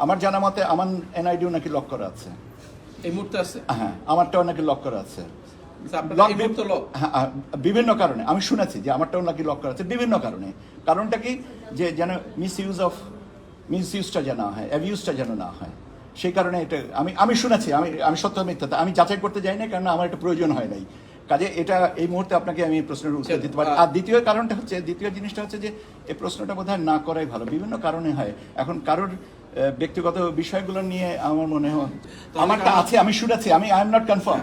আমার জানা মতে আমার এনআইডিও নাকি লক করা আছে এই মুহূর্তে আছে। হ্যাঁ, আমারটাও নাকি লক করা আছে এই মুহূর্তে লক। হ্যাঁ, বিভিন্ন কারণে আমি শুনেছি যে আমারটাও নাকি লক করা আছে বিভিন্ন কারণে। কারণটা কি যে যেন মিসইউজটা যেন হয়, অ্যাবিউজটা যেন না হয়, সেই কারণে এটা আমি শুনেছি। আমি সত্য মিথ্যা আমি যাচাই করতে যাই না, কারণ আমার এটা প্রয়োজন হয় নাই। কাজে এটা এই মুহূর্তে আপনাকে আমি প্রশ্নের উত্তর দিতে পারি। আর দ্বিতীয় জিনিসটা হচ্ছে যে এই প্রশ্নটা বোধহয় না করাই ভালো, বিভিন্ন কারণে হয়। এখন কারোর ব্যক্তিগত বিষয়গুলো নিয়ে আমার মনে হয় আমারটা আছে, আমি শুনেছি, আই এম নট কনফার্ম।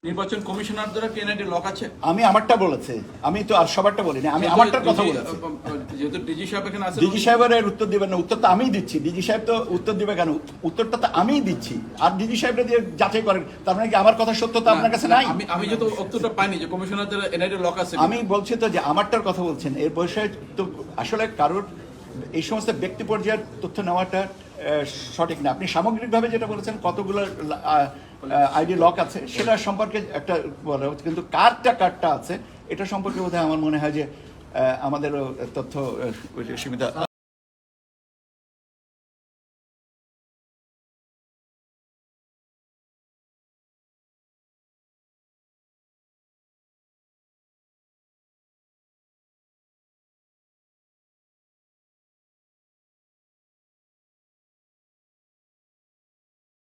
নির্বাচন কমিশনার দ্বারা এনআইডি লক আছে। আমি আমারটা বলেছি, আমি তো আর সবারটা বলিনি, আমি আমারটার কথা বলেছি। যেহেতু ডিজি সাহেব এখানে আছে, ডিজি সাহেবের উত্তর দিবেন না, উত্তর তো আমিই দিচ্ছি। ডিজি সাহেব তো উত্তর দিবে কেন? উত্তরটা তো আমিই দিচ্ছি, আর ডিজি সাহেবরা দিয়ে যাচাই করেন। তার মানে কি আমার কথা সত্যতা আপনার কাছে নাই? আমি যেহেতু উত্তরটা পাইনি যে কমিশনার দ্বারা এনআইডি লক আছে, আমি বলছি তো যে আমারটার কথা বলছেন। এর বিষয়ে তো আসলে কারোর এই সমস্ত ব্যক্তি পর্যায়ের তথ্য নেওয়াটা সঠিক না। আপনি সামগ্রিকভাবে যেটা বলেছেন কতগুলো আইডি লক আছে সেটা সম্পর্কে একটা বলা হচ্ছে, কিন্তু কারটা আছে এটা সম্পর্কে বোধহয় আমার মনে হয় যে আমাদেরও তথ্য সীমিত।